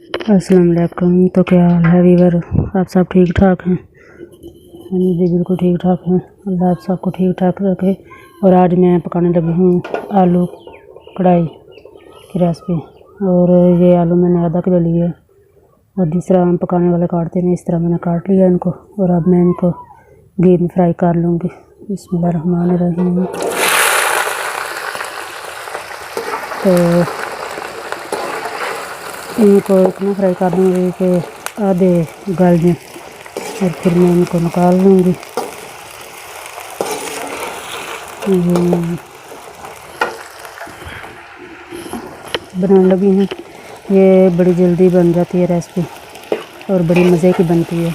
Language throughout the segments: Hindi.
अस्सलाम वालेकुम। तो क्या हाल है वीवर, आप सब ठीक ठाक हैं? हम भी बिल्कुल ठीक ठाक हैं। अल्लाह आप सबको ठीक ठाक रखे। और आज मैं पकाने लगी हूँ आलू कढ़ाई की रेसिपी। और ये आलू मैंने आधा किलो लिए और जिस तरह हम पकाने वाले काटते हैं इस तरह मैंने काट लिया इनको। और अब मैं इनको घी में फ्राई कर लूँगी। बिस्मिल्लाहिर्रहमानिर्रहीम। तो इनको इतना फ्राई कर दूँगी कि आधे गल जाएँ और फिर मैं इनको निकाल लूँगी। बनाने लगी हूँ। ये बड़ी जल्दी बन जाती है रेसिपी और बड़ी मज़े की बनती है।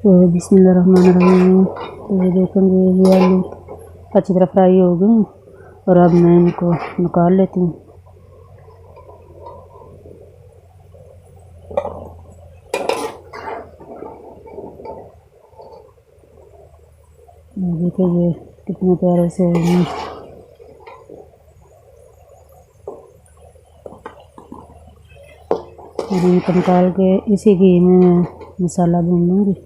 तो बिस्मिल्लाहिर्रहमानिर्रहीम। तो ये देखेंगे ये आलू अच्छी तरह फ्राई हो गए और अब मैं इनको निकाल लेती हूँ। देखिए ये कितने प्यारे से हो गए। और इनको निकाल के इसी घी में मैं मसाला भून लूँगी।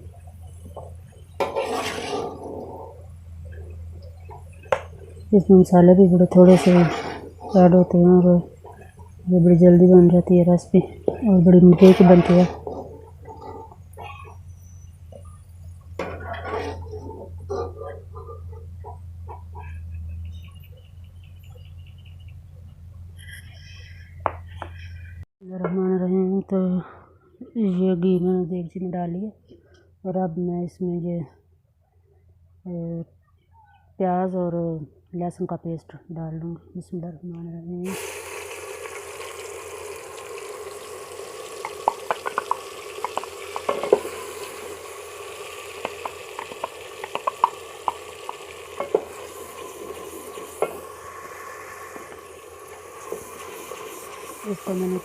इसमें मसाले भी बड़े थोड़े से ऐड होते हैं और ये बड़ी जल्दी बन जाती है रेसिपी और बड़ी मज़े की बनती है। रहमान। तो ये घी मैंने देगची में डाली है और अब मैं इसमें ये प्याज और लहसुन का पेस्ट डाल लूँगी। बिस्मिल्लाहिर्रहमानिर्रहीम। इसको मैंने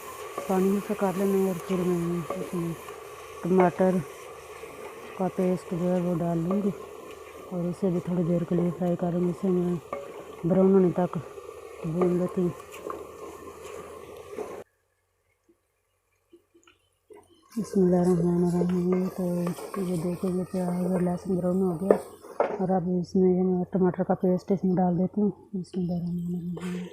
पानी में से कर लेना और फिर मैं इसमें टमाटर का पेस्ट जो है वो डाल लूँगी और इसे भी थोड़ी देर के लिए फ्राई करूँगी। इसे मैं ब्राउन होने तक भून लेती हूँ। बिस्मिल्लाहिर्रहमानिर्रहीम। तो ये देखेंगे प्याज और लहसुन ब्राउन हो गया और अब इसमें मैं टमाटर का पेस्ट इसमें डाल देती हूँ। बिस्मिल्लाहिर्रहमानिर्रहीम।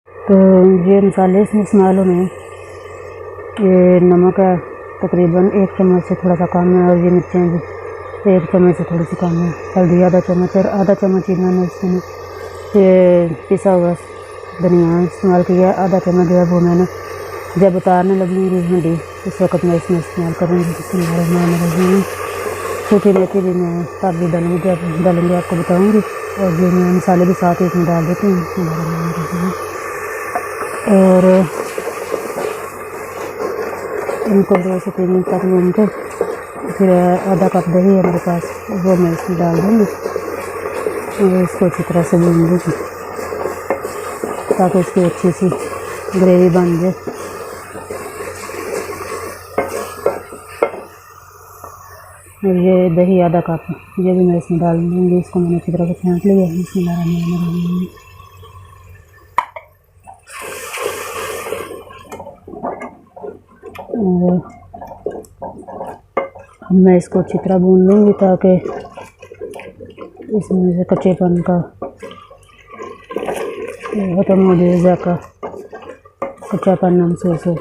तो ये मसाले इसमें इस्तेमाल होने ये नमक है तकरीबन 1 चम्मच से थोड़ा सा कम है और ये मिर्चें भी 1 चम्मच से थोड़ी सी कम है। हल्दी आधा चम्मच और आधा चम्मच ही मैंने इसमें ये पिसा हुआ धनिया इस्तेमाल किया। आधा चम्मच जो है वो मैंने जब उतारने लगी हंडी उस वक्त मैं इसमें इस्तेमाल करूँगी। बिस्मिल्लाहिर्रहमानिर्रहीम। सूखी मेथी भी मैं तब भी डालूँगी, जब डालूँगी आपको बताऊँगी। और ये मैं मसाले भी साथ ही इसमें डाल देती हूँ और इनको 2 से 3 मिनट तक भून के फिर आधा कप दही है मेरे पास वो मैं इसमें डाल दूँगी और इसको अच्छी तरह से भून लूँगी ताकि इसकी अच्छी सी ग्रेवी बन जाए। और ये दही आधा कप ये भी मैं इसमें डाल दूँगी। इसको मैंने अच्छी तरह से फेंट लिया है। बिस्मिल्लाहिर्रहमानिर्रहीम। अब मैं इसको अच्छी तरह भून लूँगी ताकि इसमें से कच्चेपन का ख़त्म हो जाए, जाकर कच्चापन महसूस हो।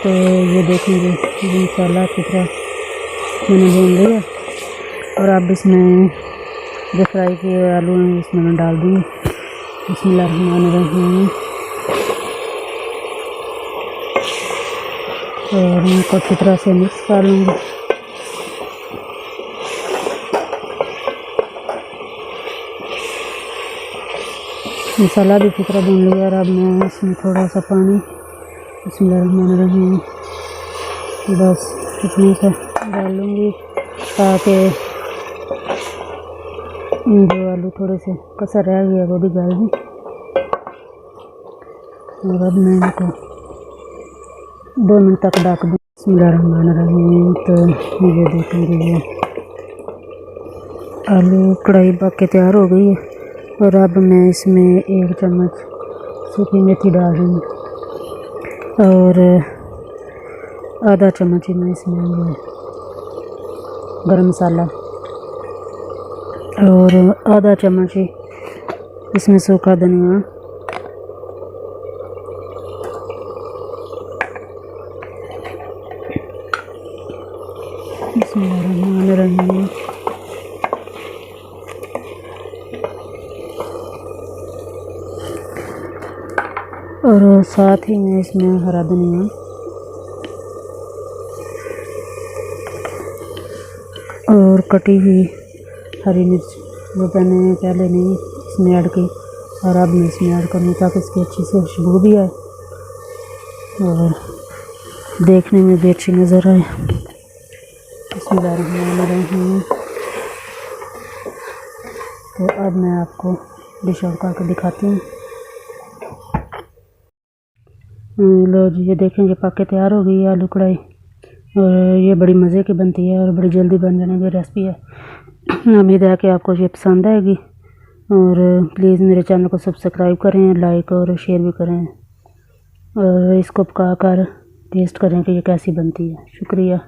तो ये देखेंगे मसाला अच्छी तरह मैंने भून लिया और अब इसमें जो फ्राई किए आलू हैं इसमें मैं डाल दूँगी। बिस्मिल्लाहिर्रहमानिर्रहीम। और इनको अच्छी तरह से मिक्स कर लूँगी। मसाला भी अच्छी तरह भून लिया और अब मैं इसमें थोड़ा सा पानी बिस्मिल्लाहिर्रहमानिर्रहीम बस इतनी सा डाल लूँगी ताकि जो आलू थोड़े से कसर रह गया वो भी गल दूँ। और अब मैं इनको 2 मिनट तक ढक दूँ। बिस्मिल्लाहिर्रहमानिर्रहीम। तो ये देखेंगे ये आलू कढ़ाई पक के तैयार हो गई है। और अब मैं इसमें 1 चम्मच सूखी मेथी डाल रही हूँ और आधा चम्मच ही मैं इसमें ये गरम मसाला और आधा चम्मच ही इसमें सूखा धनिया बिस्मिल्लाहिर्रहमानिर्रहीम। और साथ ही में इसमें हरा धनिया और कटी हुई हरी मिर्च वो मैंने पहले नहीं इसमें ऐड की और अब मैं इसमें ऐड करूँगी ताकि इसकी अच्छी से खुशबू भी आए और देखने में भी अच्छी नज़र आए। बिस्मिल्लाहिर्रहमानिर्रहीम। तो अब मैं आपको डिश आउट करके दिखाती हूँ। लो जी, ये देखेंगे पक के तैयार हो गई है आलू कढ़ाई और ये बड़ी मज़े की बनती है और बड़ी जल्दी बन जाने की रेसिपी है। उम्मीद है कि आपको ये पसंद आएगी और प्लीज़ मेरे चैनल को सब्सक्राइब करें, लाइक और शेयर भी करें और इसको पका कर टेस्ट करें कि ये कैसी बनती है। शुक्रिया।